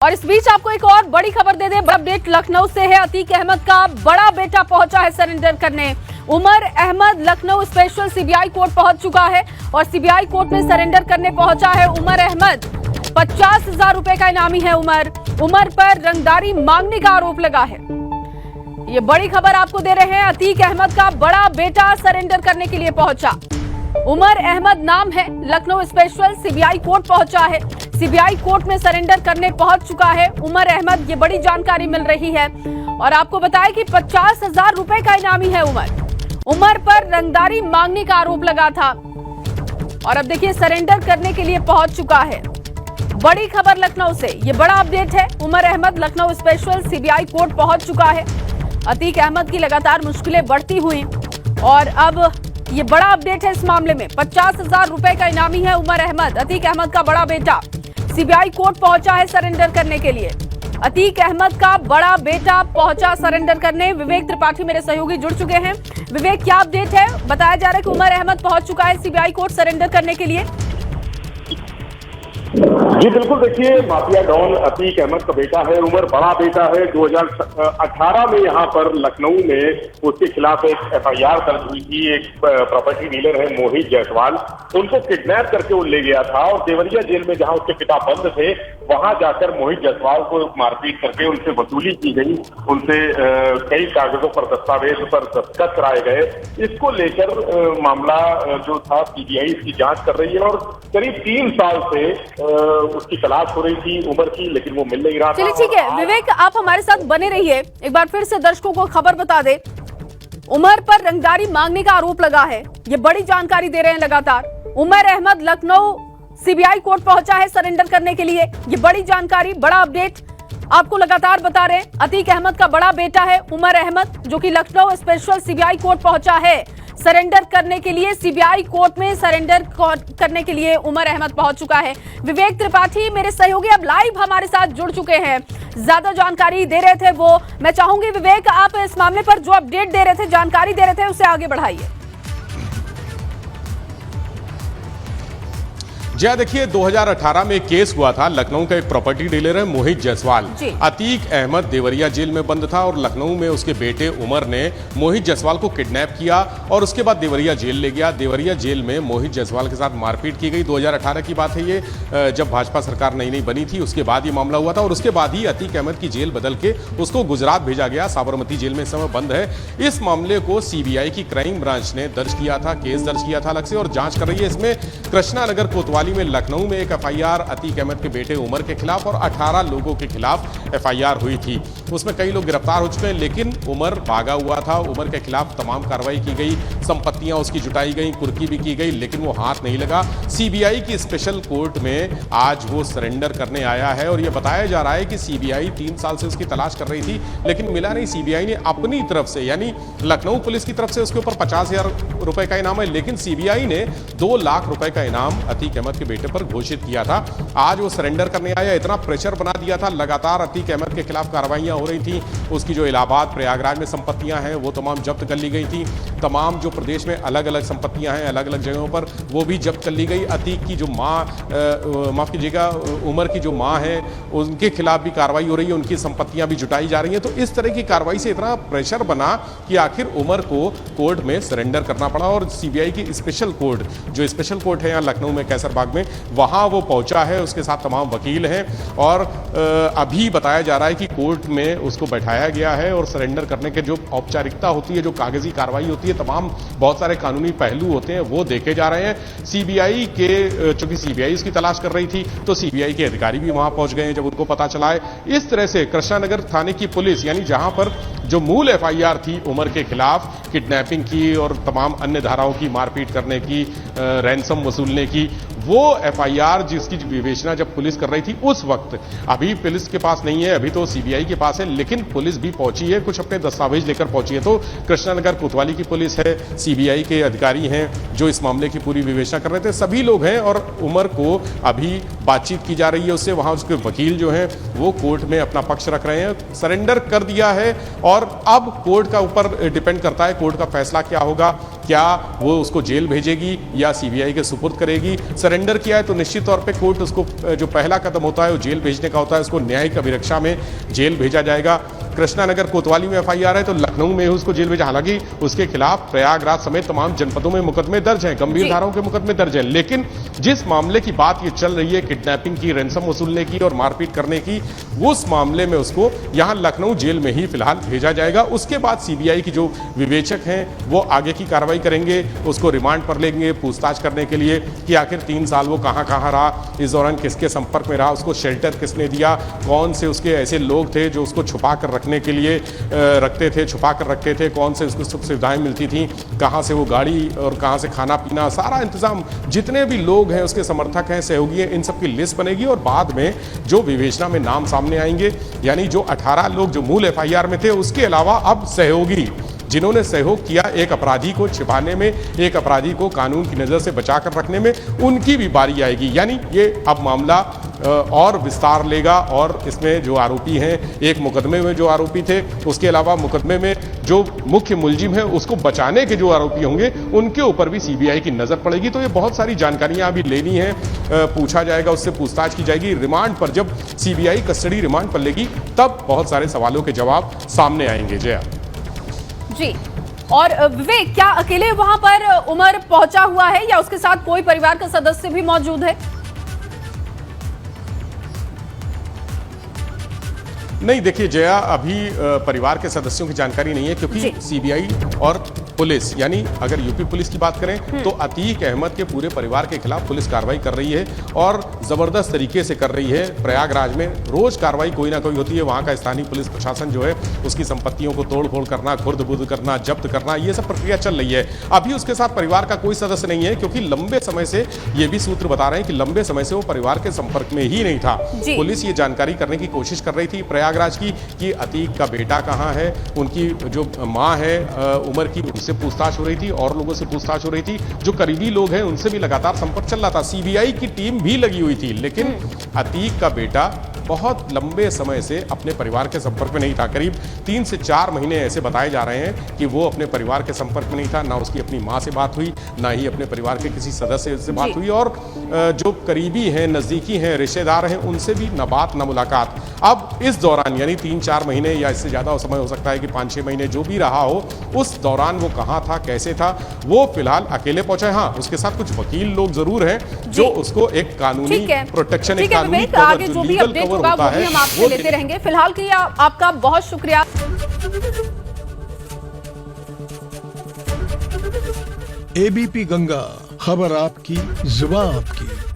और इस बीच आपको एक और बड़ी खबर दे दें, बड़ा अपडेट लखनऊ से है। अतीक अहमद का बड़ा बेटा पहुंचा है सरेंडर करने। Umar Ahmed Lucknow special CBI court पहुंच चुका है और सीबीआई कोर्ट में सरेंडर करने पहुंचा है उमर अहमद। 50,000 रुपए का इनामी है उमर पर रंगदारी मांगने का आरोप लगा है। ये बड़ी खबर आपको दे रहे हैं। अतीक अहमद का बड़ा बेटा सरेंडर करने के लिए पहुंचा। उमर अहमद नाम है, लखनऊ स्पेशल सीबीआई कोर्ट पहुंचा है। सीबीआई कोर्ट में सरेंडर करने पहुंच चुका है उमर अहमद। ये बड़ी जानकारी मिल रही है और आपको बताया कि 50,000 रुपए का इनामी है उमर पर रंगदारी मांगने का आरोप लगा था और अब देखिए सरेंडर करने के लिए पहुंच चुका है। बड़ी खबर लखनऊ से, ये बड़ा अपडेट है। Umar Ahmed Lucknow special CBI court पहुंच चुका है। अतीक अहमद की लगातार मुश्किलें बढ़ती हुई और अब ये बड़ा अपडेट है इस मामले में। 50,000 रुपए का इनामी है उमर अहमद। अतीक अहमद का बड़ा बेटा सीबीआई कोर्ट पहुंचा है सरेंडर करने के लिए। अतीक अहमद का बड़ा बेटा पहुंचा सरेंडर करने। विवेक त्रिपाठी मेरे सहयोगी जुड़ चुके हैं। विवेक, क्या अपडेट है? बताया जा रहा है कि उमर अहमद पहुंच चुका है सीबीआई कोर्ट सरेंडर करने के लिए। जी बिल्कुल, देखिए माफिया डॉन अतीक अहमद का बेटा है उमर, बड़ा बेटा है। 2018 में यहाँ पर लखनऊ में उसके खिलाफ एक एफआईआर दर्ज हुई थी। एक प्रॉपर्टी डीलर है मोहित जायसवाल, उनको किडनैप करके वो ले गया था और देवरिया जेल में जहाँ उसके पिता बंद थे वहां जाकर मोहित जायसवाल को मारपीट करके उनसे वसूली की गई। उनसे कई कागजों पर दस्तावेज पर दस्तखत कराए गए। इसको लेकर मामला जो था सीबीआई इसकी जांच कर रही है और करीब 3 साल से उसकी तलाश हो रही थी उमर की, लेकिन वो मिल नहीं रहा था। चलिए ठीक है विवेक, आप हमारे साथ बने रहिए। एक बार फिर से दर्शकों को खबर बता दे, उमर पर रंगदारी मांगने का आरोप लगा है। ये बड़ी जानकारी दे रहे हैं लगातार। उमर अहमद लखनऊ सीबीआई कोर्ट पहुंचा है सरेंडर करने के लिए। ये बड़ी जानकारी, बड़ा अपडेट आपको लगातार बता रहे हैं। अतीक अहमद का बड़ा बेटा है उमर अहमद, जो कि लखनऊ स्पेशल सीबीआई कोर्ट पहुंचा है सरेंडर करने के लिए। सीबीआई कोर्ट में सरेंडर करने के लिए उमर अहमद पहुंच चुका है। विवेक त्रिपाठी मेरे सहयोगी अब लाइव हमारे साथ जुड़ चुके हैं, ज्यादा जानकारी दे रहे थे वो। मैं चाहूंगी विवेक, आप इस मामले पर जो अपडेट दे रहे थे, जानकारी दे रहे थे, उसे आगे बढ़ाइए। जी देखिए, 2018 में एक केस हुआ था। लखनऊ का एक प्रॉपर्टी डीलर है मोहित जायसवाल। अतीक अहमद देवरिया जेल में बंद था और लखनऊ में उसके बेटे उमर ने मोहित जायसवाल को किडनैप किया और उसके बाद देवरिया जेल ले गया। देवरिया जेल में मोहित जायसवाल के साथ मारपीट की गई। 2018 की बात है ये, जब भाजपा सरकार नई नई बनी थी उसके बाद ये मामला हुआ था और उसके बाद ही अतीक अहमद की जेल बदल के उसको गुजरात भेजा गया। साबरमती जेल में इस समय बंद है। इस मामले को सीबीआई की क्राइम ब्रांच ने दर्ज किया था, केस दर्ज किया था अलग से और जांच कर रही है। इसमें कृष्णा नगर कोतवाली में लखनऊ में एक एफआईआर अतीक अहमद के बेटे उमर के खिलाफ और 18 लोगों के खिलाफ एफआईआर हुई थी। उसमें कई लोग गिरफ्तार हो चुके हैं, लेकिन उमर भागा हुआ था। उमर के खिलाफ तमाम कार्रवाई की गई, संपत्तियां उसकी जुटाई गई, कुर्की भी की गई, लेकिन वो हाथ नहीं लगा। सीबीआई की स्पेशल कोर्ट में आज वो सरेंडर करने आया है और यह बताया जा रहा है कि सीबीआई 3 साल से उसकी तलाश कर रही थी, लेकिन मिला नहीं। सीबीआई ने अपनी तरफ से, यानी लखनऊ पुलिस की तरफ से उसके ऊपर 50,000 रुपए का इनाम है, लेकिन सीबीआई ने 2 लाख रुपए का इनाम अतीक अहमद के बेटे पर घोषित किया था। आज वो सरेंडर करने आया। इतना प्रेशर बना दिया था, लगातार अतीक अहमद के खिलाफ कार्रवाइयां हो रही थी। उसकी जो इलाहाबाद प्रयागराज में संपत्तियां हैं वो तमाम जब्त कर ली गई थी। तमाम जो प्रदेश में अलग अलग संपत्तियां हैं अलग अलग जगहों पर, वो भी जब्त कर ली गई। अतीक की जो माफ कीजिएगा, उमर की जो माँ है उनके खिलाफ भी कार्रवाई हो रही है, उनकी संपत्तियां भी जुटाई जा रही हैं। तो इस तरह की कार्रवाई से इतना प्रेशर बना कि आखिर उमर को कोर्ट में सरेंडर करना पड़ा और सीबीआई की स्पेशल कोर्ट, जो स्पेशल कोर्ट है यहाँ लखनऊ में कैसरबाग में, वहां वो पहुंचा है। उसके साथ तमाम वकील हैं और अभी बताया जा रहा है कि कोर्ट में उसको बैठाया गया है और सरेंडर करने के जो औपचारिकता होती है, जो कागजी कार्रवाई होती है, तमाम बहुत सारे कानूनी पहलू होते हैं, वो देखे जा रहे हैं। सीबीआई के, चूंकि सीबीआई इसकी तलाश कर रही थी तो सीबीआई के अधिकारी भी वहां पहुंच गए हैं जब उनको पता चला है। इस तरह से कृष्णानगर थाने की पुलिस, यानी जहां पर जो मूल एफआईआर थी उमर के खिलाफ किडनैपिंग की और तमाम अन्य धाराओं की, मारपीट करने की, रैंसम वसूलने की, वो एफआईआर जिसकी विवेचना जब पुलिस कर रही थी उस वक्त, अभी पुलिस के पास नहीं है, अभी तो सीबीआई के पास है, लेकिन पुलिस भी पहुंची है, कुछ अपने दस्तावेज लेकर पहुंची है। तो कृष्णानगर कोतवाली की पुलिस है, सीबीआई के अधिकारी हैं जो इस मामले की पूरी विवेचना कर रहे थे, सभी लोग हैं और उमर को अभी बातचीत की जा रही है उससे। वहां उसके वकील जो हैं वो कोर्ट में अपना पक्ष रख रहे हैं। सरेंडर कर दिया है और अब कोर्ट का ऊपर डिपेंड करता है, कोर्ट का फैसला क्या होगा क्या वो उसको जेल भेजेगी या सीबीआई के सुपुर्द करेगी। सरेंडर किया है तो निश्चित तौर पे कोर्ट उसको जो पहला कदम होता है वो जेल भेजने का होता है, उसको न्यायिक अभिरक्षा में जेल भेजा जाएगा। कृष्णानगर कोतवाली में एफआईआर है तो लखनऊ में उसको जेल भेजा। हालांकि उसके खिलाफ प्रयागराज समेत तमाम जनपदों में मुकदमे दर्ज हैं, गंभीर धाराओं के मुकदमे दर्ज हैं, लेकिन जिस मामले की बात ये चल रही है किडनैपिंग की, रैंसम वसूलने की और मारपीट करने की, उस मामले में उसको यहां लखनऊ जेल में ही फिलहाल भेजा जाएगा। उसके बाद सीबीआई की जो विवेचक हैं वो आगे की कार्रवाई करेंगे, उसको रिमांड पर लेंगे पूछताछ करने के लिए कि आखिर 3 साल वो कहां रहा, इस दौरान किसके संपर्क में रहा, उसको शेल्टर किसने दिया, कौन से उसके ऐसे लोग थे जो उसको छुपा कर रखने के लिए रखते थे, छुपा कर रखते थे, कौन से उसको सुख सुविधाएं मिलती थी, कहां से वो गाड़ी और कहां से खाना पीना, सारा इंतजाम, जितने भी लोग हैं उसके समर्थक हैं, सहयोगी हैं, इन सब की लिस्ट बनेगी और बाद में जो विवेचना में नाम सामने आएंगे, यानी जो 18 लोग जो मूल एफआईआर में थे उसके अलावा अब सहयोगी जिन्होंने सहयोग किया एक अपराधी को छिपाने में, एक अपराधी को कानून की नज़र से बचाकर रखने में, उनकी भी बारी आएगी। यानी ये अब मामला और विस्तार लेगा और इसमें जो आरोपी हैं, एक मुकदमे में जो आरोपी थे, उसके अलावा मुकदमे में जो मुख्य मुलजिम है उसको बचाने के जो आरोपी होंगे उनके ऊपर भी सीबीआई की नज़र पड़ेगी। तो ये बहुत सारी जानकारियां अभी लेनी है, पूछा जाएगा, उससे पूछताछ की जाएगी। रिमांड पर जब सीबीआई कस्टडी रिमांड पर लेगी तब बहुत सारे सवालों के जवाब सामने आएंगे। जया जी, और विवेक, क्या अकेले वहां पर उमर पहुंचा हुआ है या उसके साथ कोई परिवार का सदस्य भी मौजूद है? नहीं, देखिए जया, अभी परिवार के सदस्यों की जानकारी नहीं है क्योंकि सीबीआई और पुलिस, यानी अगर यूपी पुलिस की बात करें तो अतीक अहमद के पूरे परिवार के खिलाफ पुलिस कार्रवाई कर रही है और जबरदस्त तरीके से कर रही है। प्रयागराज में रोज कार्रवाई कोई ना कोई होती है, वहां का स्थानीय पुलिस प्रशासन जो है उसकी संपत्तियों को तोड़ फोड़ करना, खुर्द-बुर्द करना, जब्त करना, ये सब प्रक्रिया चल रही है। अभी उसके साथ परिवार का कोई सदस्य नहीं है क्योंकि लंबे समय से, ये भी सूत्र बता रहे हैं कि लंबे समय से वो परिवार के संपर्क में ही नहीं था। पुलिस ये जानकारी करने की कोशिश कर रही थी प्रयागराज की कि अतीक का बेटा कहाँ है, उनकी जो माँ है उमर की, उनसे पूछताछ हो रही थी और लोगों से पूछताछ हो रही थी, जो करीबी लोग हैं उनसे भी लगातार संपर्क चल रहा था। सीबीआई की टीम भी लगी हुई थी, लेकिन अतीक का बेटा बहुत लंबे समय से अपने परिवार के संपर्क में नहीं था। करीब 3 से 4 महीने ऐसे बताए जा रहे हैं कि वो अपने परिवार के संपर्क में नहीं था, ना उसकी अपनी माँ से बात हुई, ना ही अपने परिवार के किसी सदस्य से बात हुई, और जो करीबी हैं, नज़दीकी हैं, रिश्तेदार हैं, उनसे भी न बात न मुलाकात। अब इस दौरान यानी 3-4 महीने या इससे ज़्यादा समय हो सकता है कि 5-6 महीने जो भी रहा हो, उस दौरान वो कहाँ था, कैसे था, वो फिलहाल अकेले पहुंचा है। हाँ, उसके साथ कुछ वकील लोग जरूर हैं जो उसको एक कानूनी प्रोटेक्शन, एक कानूनी कवर, जो लीगल कवर होता है, हम आपसे लेते रहेंगे। फिलहाल के लिए आपका बहुत शुक्रिया। एबीपी गंगा, खबर आपकी, जुबान आपकी।